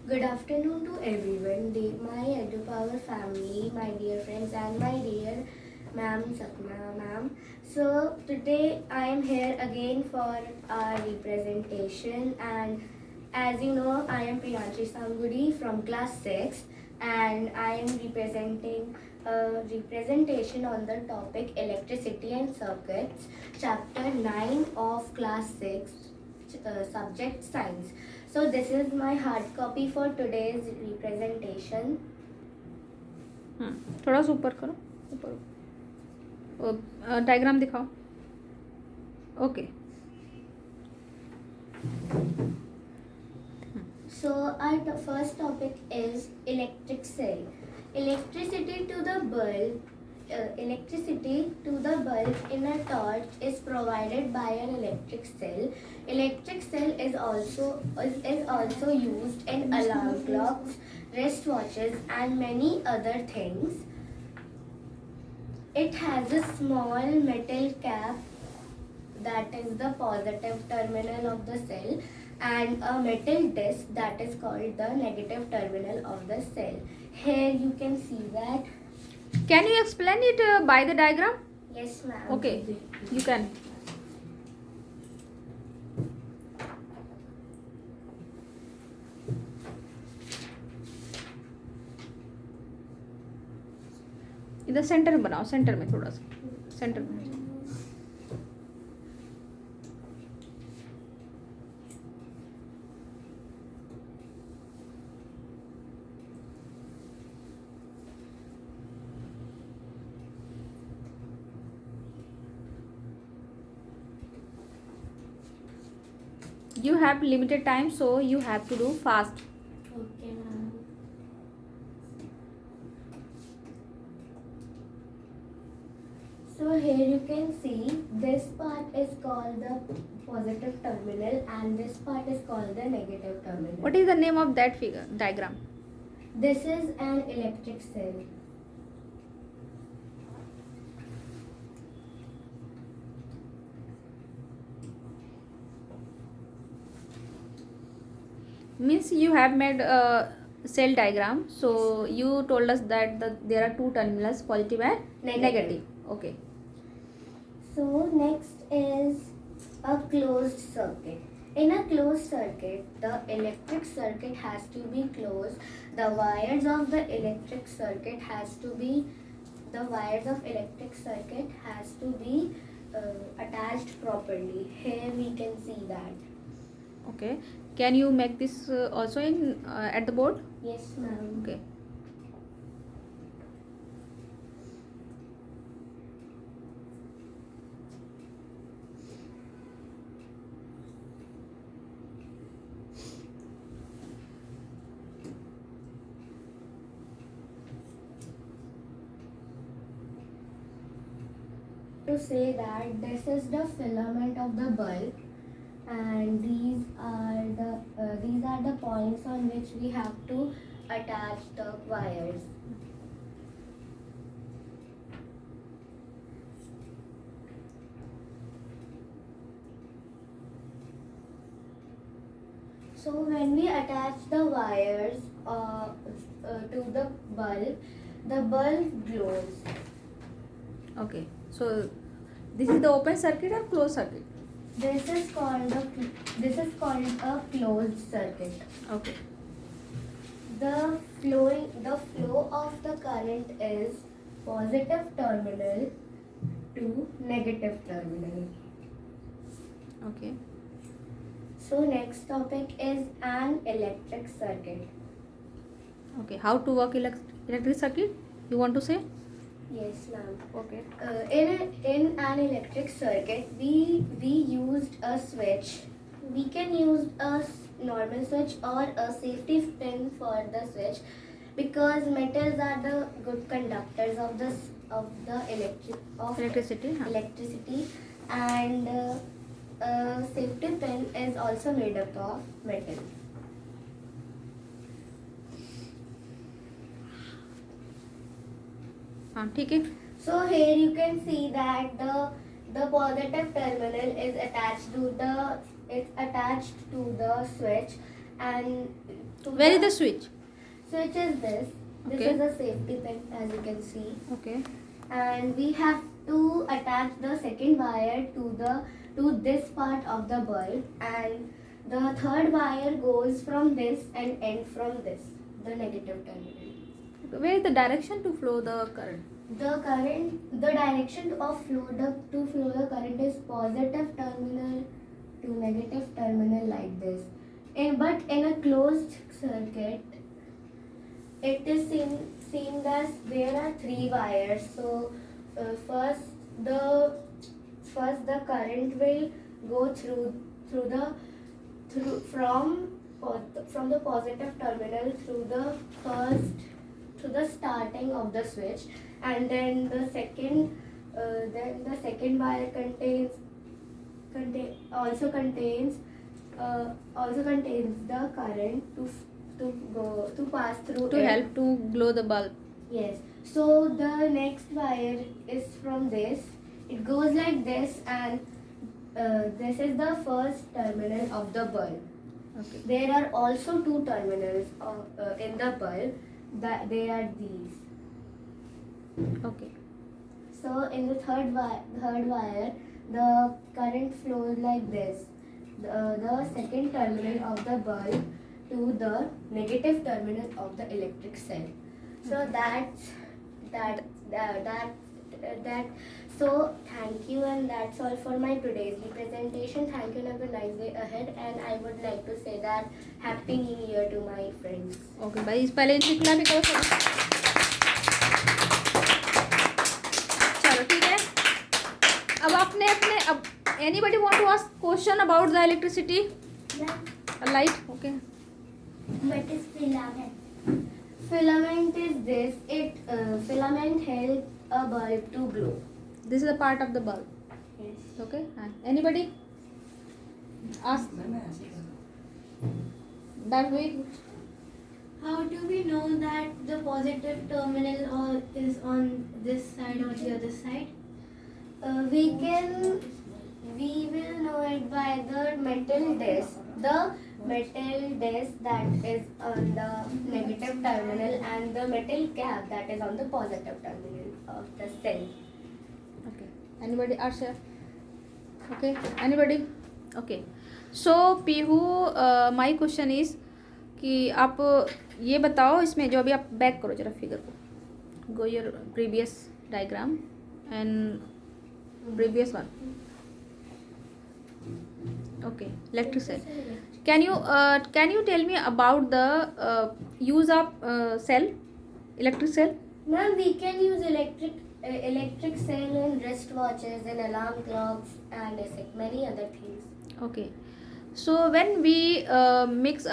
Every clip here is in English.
Good afternoon to everyone, my EduPower family, my dear friends, and my dear ma'am Sapna ma'am. So today I am here again for our representation, and as you know, I am Priyanshi Sangudi from class 6, and I am representing a representation on the topic electricity and circuits, chapter 9 of class 6, subject science. So this is my hard copy for today's representation. थोड़ा सा ऊपर करो, ऊपर diagram दिखाओ. Okay. So our first topic is electric cell. Electricity to the bulb. Electricity to the bulb in a torch is provided by an electric cell. Electric cell is also used in alarm clocks, wristwatches, and many other things. It has a small metal cap that is the positive terminal of the cell and a metal disc that is called the negative terminal of the cell. Here you can see that. Can you explain it by the diagram? Yes, ma'am. Okay, you can. इधर centre में बनाओ, centre में थोड़ा सा centre में. You have limited time, so you have to do fast. Okay, ma'am. So here you can see this part is called the positive terminal and this part is called the negative terminal. What is the name of that figure diagram? This is an electric cell. Means you have made a cell diagram, so you told us that there are two terminals, positive and negative. Okay. So next is a closed circuit. In a closed circuit, the electric circuit has to be closed. The wires of the electric circuit has to be attached properly. Here we can see that. Okay. Can you make this also in at the board? Yes, ma'am. Okay. To say that this is the filament of the bulb, and these are the points on which we have to attach the wires. So when we attach the wires to the bulb glows. Okay. So this is the open circuit or closed circuit? This is called a closed circuit. Okay. The flow of the current is positive terminal to negative terminal. Okay. So next topic is an electric circuit. Okay. How to work electric circuit? You want to say? Yes, ma'am. Okay. In an electric circuit, we used a switch. We can use a normal switch or a safety pin for the switch, because metals are the good conductors of Electricity. Huh? electricity, and a safety pin is also made up of metal. हाँ ठीक है. So here you can see that the positive terminal is attached to the switch, and to Where is the switch? switch is this. This Okay. is a safety pin, as you can see. Okay. And we have to attach the second wire to this part of the bulb, and the third wire goes from this and end from this, the negative terminal. Where is the direction to flow the current? The direction of flow the current is positive terminal to negative terminal like this. But in a closed circuit, it is seen as there are three wires. So first the current will go from the positive terminal through the starting of the switch, and then the second wire also contains the current to pass through To it. help to glow the bulb. Yes. So the next wire is from this. It goes like this, and this is the first terminal of the bulb. Okay. There are also two terminals in the bulb. That they are these. Okay. So in the third wire, the current flows like this. The second terminal of the bulb to the negative terminal of the electric cell. So that's that. So thank you, and that's all for my today's presentation. Thank you, and have a nice day ahead. And I would like to say that Happy New Year to my friends. Okay भाई इस पहले इनकी खुला भी करो सब। चलो ठीक है। अब आपने अब anybody want to ask question about the electricity light? Okay. What is filament? Filament is this. Filament helps a bulb to glow. This is a part of the bulb. Yes. Okay. Anybody ask that How do we know that the positive terminal is on this side or the other side? We will know it by the metal disc. The metal disc that is on the negative terminal, and the metal cap that is on the positive terminal of the cell. Okay. Anybody? Arsha? Okay. Anybody? Okay. So Pihu my question is कि आप ये बताओ इसमें जो अभी आप back करो जरा फिगर को, go your previous diagram and previous one. Okay. Electric cell. Can you tell me about the use of electric cell? Ma'am, we can use electric cell in wristwatches, in alarm clocks, and many other things. Okay. So when we mix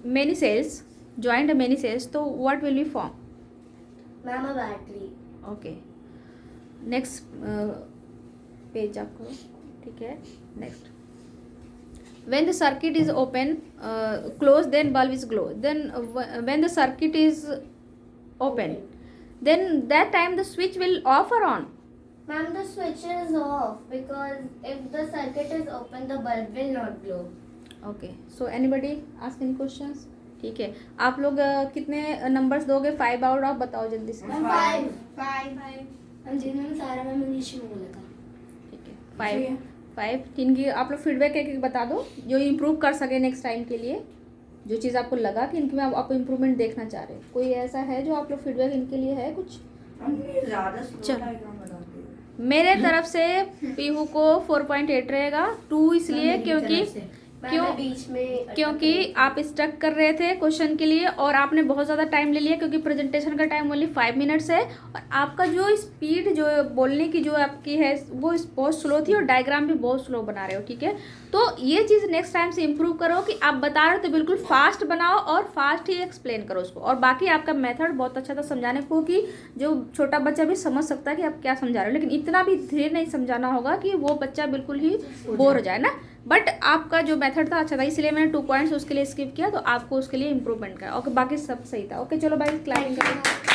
many cells, joined many cells, so what will we form? Ma'am, a battery. Okay. Next page आप करो, ठीक है. Next. When the circuit is open, closed, then bulb is glow. Then when the circuit is open, then that time the switch will off or on? Ma'am, the switch is off because if the circuit is open, the bulb will not glow. Okay. So anybody ask any questions? ठीक है. आप लोग कितने numbers दोगे? 5 out of बताओ जल्दी से. Ma'am, 5. हम जिन्होंने सारा मैम इंग्लिश में बोला था. ठीक है. 5 तीन की आप लोग फीडबैक एक बता दो जो इम्प्रूव कर सके नेक्स्ट टाइम के लिए, जो चीज़ आपको लगा कि इनके में आप इम्प्रूवमेंट देखना चाह रहे हो. कोई ऐसा है जो आप लोग फीडबैक इनके लिए है कुछ? मेरे तरफ से पीहू को 4.8 रहेगा. 2 इसलिए क्योंकि आप स्टक कर रहे थे क्वेश्चन के लिए और आपने बहुत ज़्यादा टाइम ले लिया, क्योंकि प्रेजेंटेशन का टाइम ओनली 5 मिनट्स है और आपका जो स्पीड जो बोलने की जो आपकी है वो बहुत स्लो थी और डायग्राम भी बहुत स्लो बना रहे हो. ठीक है, तो ये चीज़ नेक्स्ट टाइम से इम्प्रूव करो कि आप बता रहे हो तो बिल्कुल फास्ट बनाओ और फास्ट ही एक्सप्लेन करो उसको. और बाकी आपका मेथड बहुत अच्छा था समझाने को कि जो छोटा बच्चा भी समझ सकता है कि आप क्या समझा रहे हो, लेकिन इतना भी धीरे नहीं समझाना होगा कि वो बच्चा बिल्कुल ही बोर हो जाए ना. बट आपका जो मेथड था अच्छा था, इसलिए मैंने 2 पॉइंट्स उसके लिए स्किप किया, तो आपको उसके लिए इम्प्रूवमेंट करा. ओके, बाकी सब सही था. ओके, चलो भाई क्लैपिंग करो.